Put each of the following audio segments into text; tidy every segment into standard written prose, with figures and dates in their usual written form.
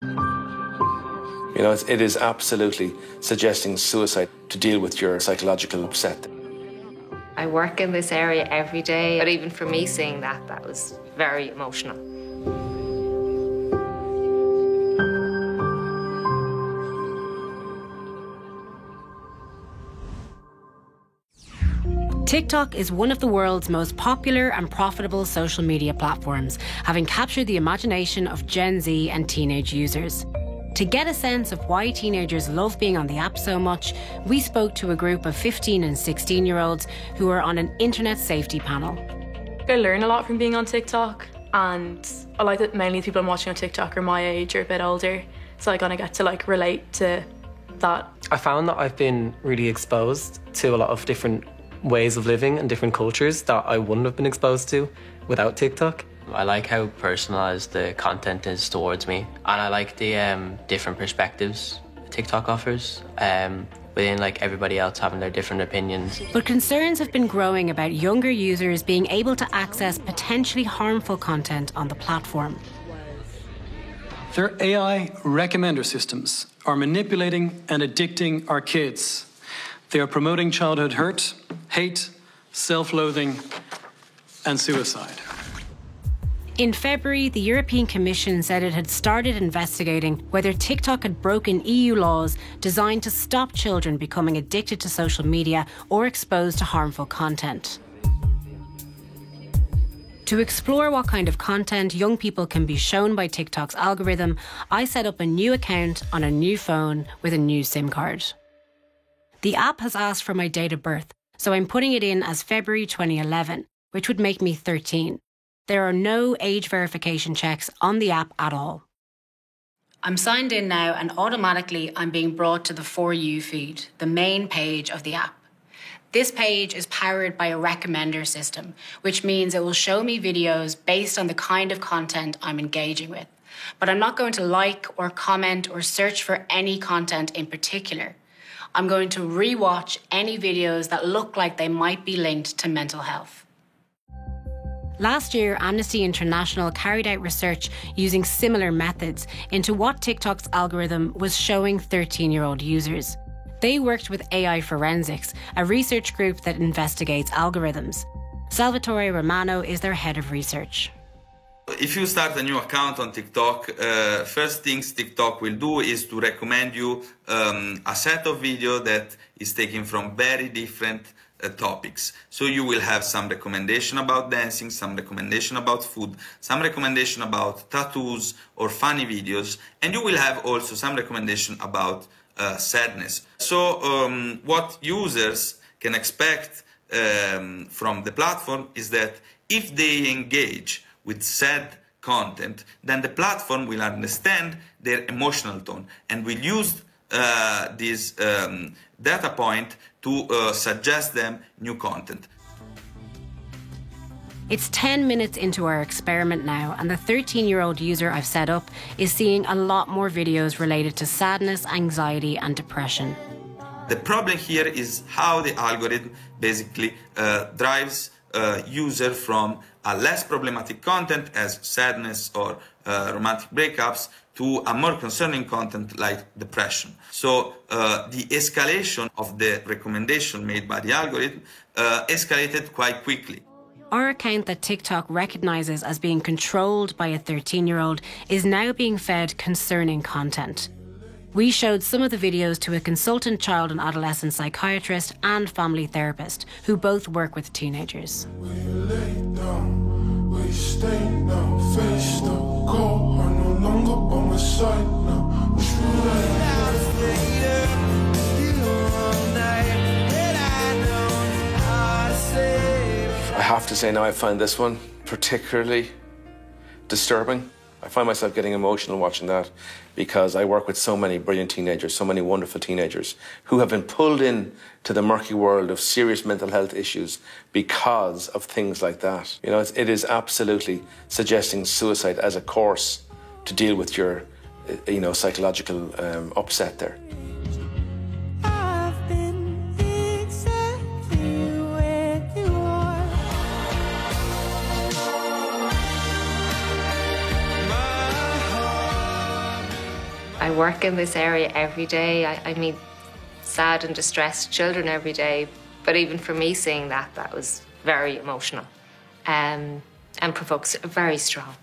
You know, it is absolutely suggesting suicide to deal with your psychological upset. I work in this area every day, but even for me seeing that, that was very emotional. TikTok is one of the world's most popular and profitable social media platforms, having captured the imagination of Gen Z and teenage users. To get a sense of why teenagers love being on the app so much, we spoke to a group of 15 and 16-year-olds who were on an internet safety panel. I learn a lot from being on TikTok, and I like that mainly the people I'm watching on TikTok are my age or a bit older, so I kind of get to relate to that. I found that I've been really exposed to a lot of different ways of living and different cultures that I wouldn't have been exposed to without TikTok. I like how personalised the content is towards me, and I like the different perspectives TikTok offers, within everybody else having their different opinions. But concerns have been growing about younger users being able to access potentially harmful content on the platform. Their AI recommender systems are manipulating and addicting our kids. They are promoting childhood hurt, hate, self-loathing, and suicide. In February, the European Commission said it had started investigating whether TikTok had broken EU laws designed to stop children becoming addicted to social media or exposed to harmful content. To explore what kind of content young people can be shown by TikTok's algorithm, I set up a new account on a new phone with a new SIM card. The app has asked for my date of birth, so I'm putting it in as February 2011, which would make me 13. There are no age verification checks on the app at all. I'm signed in now, and automatically I'm being brought to the For You feed, the main page of the app. This page is powered by a recommender system, which means it will show me videos based on the kind of content I'm engaging with. But I'm not going to like or comment or search for any content in particular. I'm going to rewatch any videos that look like they might be linked to mental health. Last year, Amnesty International carried out research using similar methods into what TikTok's algorithm was showing 13-year-old users. They worked with AI Forensics, a research group that investigates algorithms. Salvatore Romano is their head of research. If you start a new account on TikTok, first things TikTok will do is to recommend you a set of videos that is taken from very different topics. So you will have some recommendation about dancing, some recommendation about food, some recommendation about tattoos or funny videos, and you will have also some recommendation about sadness. So what users can expect from the platform is that if they engage with sad content, then the platform will understand their emotional tone and will use this data point to suggest them new content. It's 10 minutes into our experiment now, and the 13-year-old user I've set up is seeing a lot more videos related to sadness, anxiety, and depression. The problem here is how the algorithm basically drives user from a less problematic content as sadness or romantic breakups to a more concerning content like depression. So the escalation of the recommendation made by the algorithm escalated quite quickly. Our account that TikTok recognises as being controlled by a 13-year-old is now being fed concerning content. We showed some of the videos to a consultant child and adolescent psychiatrist and family therapist who both work with teenagers. I have to say now I find this one particularly disturbing. I find myself getting emotional watching that because I work with so many brilliant teenagers, so many wonderful teenagers who have been pulled in to the murky world of serious mental health issues because of things like that. You know, it is absolutely suggesting suicide as a course to deal with your, psychological upset there. I work in this area every day. I meet sad and distressed children every day. But even for me, seeing that was very emotional and provokes a very strong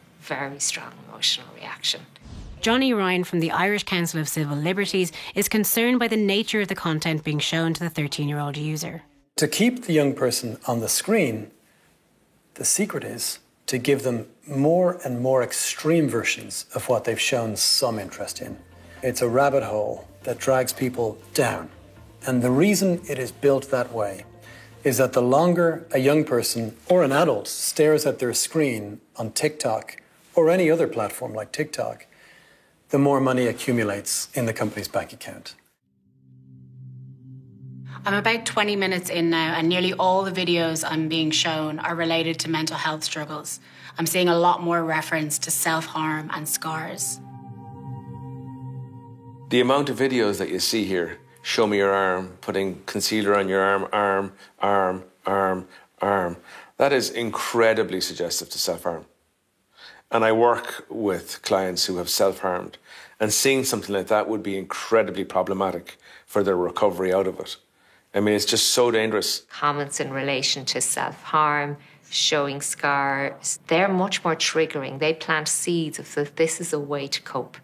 emotional reaction. Johnny Ryan from the Irish Council of Civil Liberties is concerned by the nature of the content being shown to the 13-year-old user. To keep the young person on the screen, the secret is to give them more and more extreme versions of what they've shown some interest in. It's a rabbit hole that drags people down. And the reason it is built that way is that the longer a young person or an adult stares at their screen on TikTok or any other platform like TikTok, the more money accumulates in the company's bank account. I'm about 20 minutes in now, and nearly all the videos I'm being shown are related to mental health struggles. I'm seeing a lot more reference to self-harm and scars. The amount of videos that you see here, show me your arm, putting concealer on your arm, that is incredibly suggestive to self-harm. And I work with clients who have self-harmed, and seeing something like that would be incredibly problematic for their recovery out of it. I mean, it's just so dangerous. Comments in relation to self-harm, showing scars, they're much more triggering. They plant seeds of that this is a way to cope.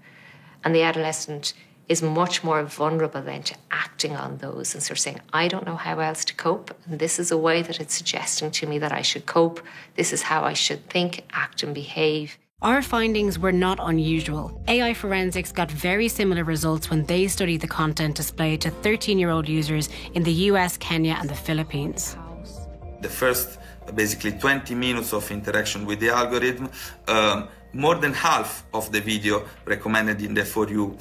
And the adolescent is much more vulnerable then to acting on those and sort of saying, I don't know how else to cope, and this is a way that it's suggesting to me that I should cope. This is how I should think, act and behave. Our findings were not unusual. AI Forensics got very similar results when they studied the content displayed to 13-year-old users in the US, Kenya and the Philippines. The first basically 20 minutes of interaction with the algorithm, more than half of the video recommended in the For You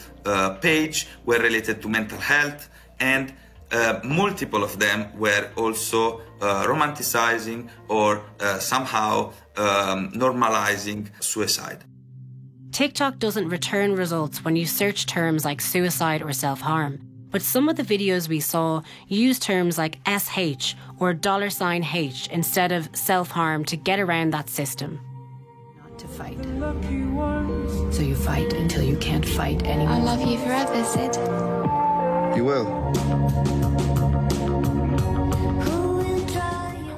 page were related to mental health, and multiple of them were also romanticizing or somehow normalizing suicide. TikTok doesn't return results when you search terms like suicide or self-harm, but some of the videos we saw use terms like SH or $H instead of self-harm to get around that system. Not to fight. So you fight until you can't fight anymore. I'll love you forever, Sid. You will.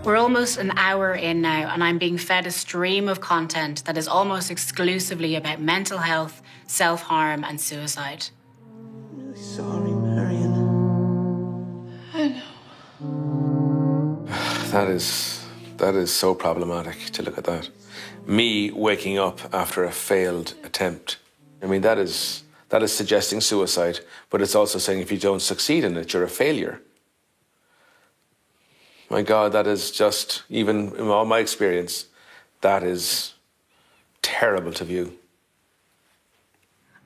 We're almost an hour in now, and I'm being fed a stream of content that is almost exclusively about mental health, self-harm and suicide. I'm really sorry, Marion. I know. That is so problematic to look at that. Me waking up after a failed attempt. I mean, that is suggesting suicide, but it's also saying if you don't succeed in it, you're a failure. My God, that is just, even in all my experience, that is terrible to view.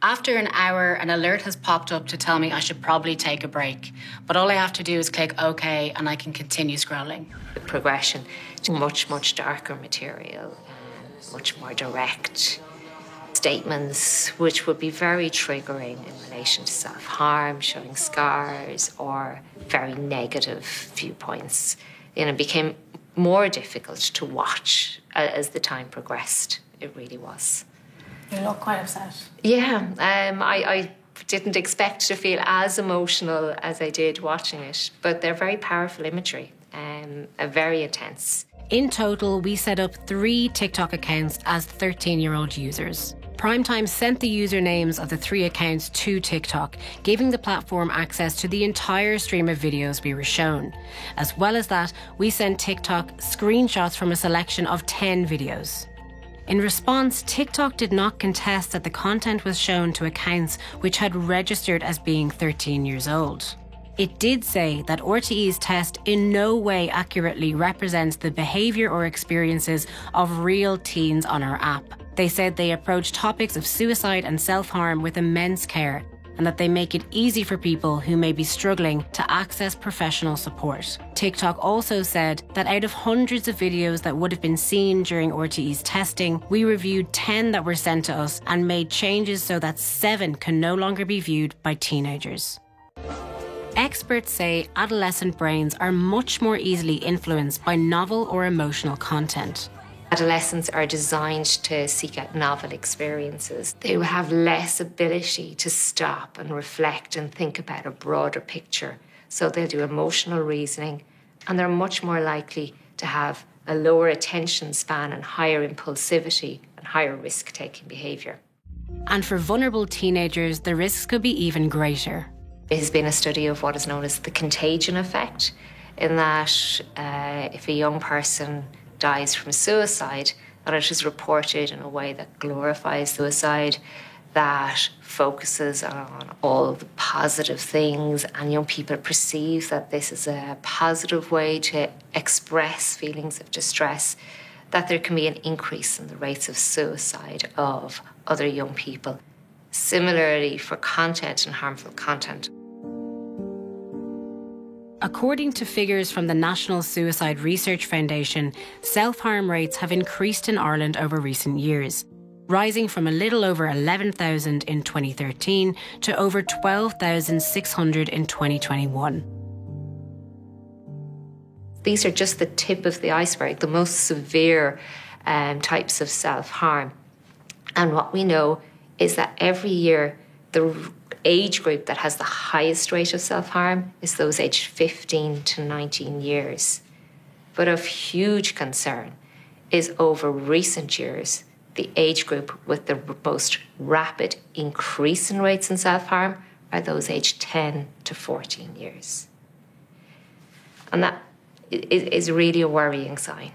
After an hour, an alert has popped up to tell me I should probably take a break. But all I have to do is click OK and I can continue scrolling. The progression to much, much darker material, much more direct statements, which would be very triggering in relation to self-harm, showing scars, or very negative viewpoints. It became more difficult to watch as the time progressed. It really was. You look quite upset. Yeah, I didn't expect to feel as emotional as I did watching it, but they're very powerful imagery, very intense. In total, we set up 3 TikTok accounts as 13-year-old users. Primetime sent the usernames of the 3 accounts to TikTok, giving the platform access to the entire stream of videos we were shown. As well as that, we sent TikTok screenshots from a selection of 10 videos. In response, TikTok did not contest that the content was shown to accounts which had registered as being 13 years old. It did say that RTE's test in no way accurately represents the behaviour or experiences of real teens on our app. They said they approach topics of suicide and self-harm with immense care, and that they make it easy for people who may be struggling to access professional support. TikTok also said that out of hundreds of videos that would have been seen during RTE's testing, we reviewed 10 that were sent to us and made changes so that 7 can no longer be viewed by teenagers. Experts say adolescent brains are much more easily influenced by novel or emotional content. Adolescents are designed to seek out novel experiences. They will have less ability to stop and reflect and think about a broader picture. So they'll do emotional reasoning, and they're much more likely to have a lower attention span and higher impulsivity and higher risk-taking behaviour. And for vulnerable teenagers, the risks could be even greater. There has been a study of what is known as the contagion effect, in that if a young person dies from suicide, and it is reported in a way that glorifies suicide, that focuses on all the positive things, and young people perceive that this is a positive way to express feelings of distress, that there can be an increase in the rates of suicide of other young people. Similarly, for content and harmful content. According to figures from the National Suicide Research Foundation, self-harm rates have increased in Ireland over recent years, rising from a little over 11,000 in 2013 to over 12,600 in 2021. These are just the tip of the iceberg, the most severe types of self-harm. And what we know is that every year, the age group that has the highest rate of self-harm is those aged 15 to 19 years. But of huge concern is over recent years, the age group with the most rapid increase in rates in self-harm are those aged 10 to 14 years. And that is really a worrying sign.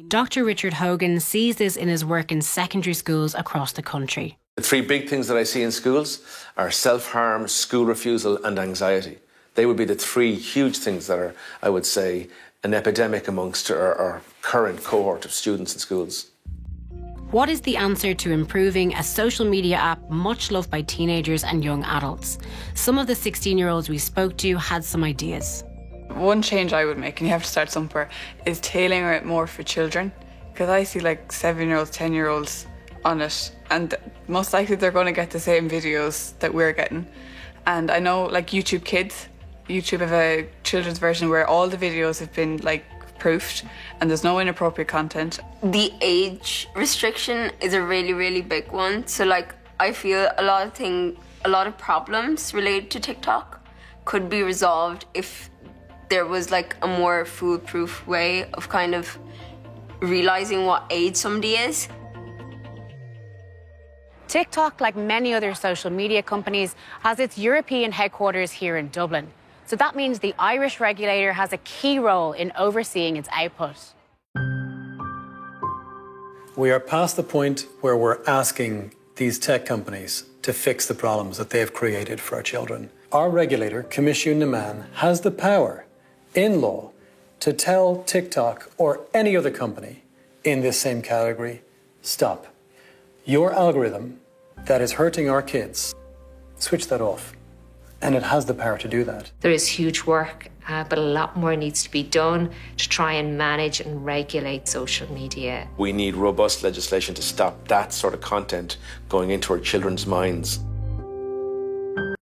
Dr. Richard Hogan sees this in his work in secondary schools across the country. The three big things that I see in schools are self-harm, school refusal and anxiety. They would be the three huge things that are, I would say, an epidemic amongst our current cohort of students in schools. What is the answer to improving a social media app much loved by teenagers and young adults? Some of the 16-year-olds we spoke to had some ideas. One change I would make, and you have to start somewhere, is tailoring it more for children. Because I see like 7-year-olds, 10-year-olds on it, and most likely they're going to get the same videos that we're getting. And I know like YouTube Kids, YouTube have a children's version where all the videos have been like proofed and there's no inappropriate content. The age restriction is a really, really big one. So like I feel a lot of problems related to TikTok could be resolved if there was like a more foolproof way of kind of realizing what age somebody is. TikTok, like many other social media companies, has its European headquarters here in Dublin. So that means the Irish regulator has a key role in overseeing its output. We are past the point where we're asking these tech companies to fix the problems that they have created for our children. Our regulator, Commission Naman, has the power in law to tell TikTok or any other company in this same category, stop. Your algorithm that is hurting our kids, switch that off. And it has the power to do that. There is huge work, but a lot more needs to be done to try and manage and regulate social media. We need robust legislation to stop that sort of content going into our children's minds.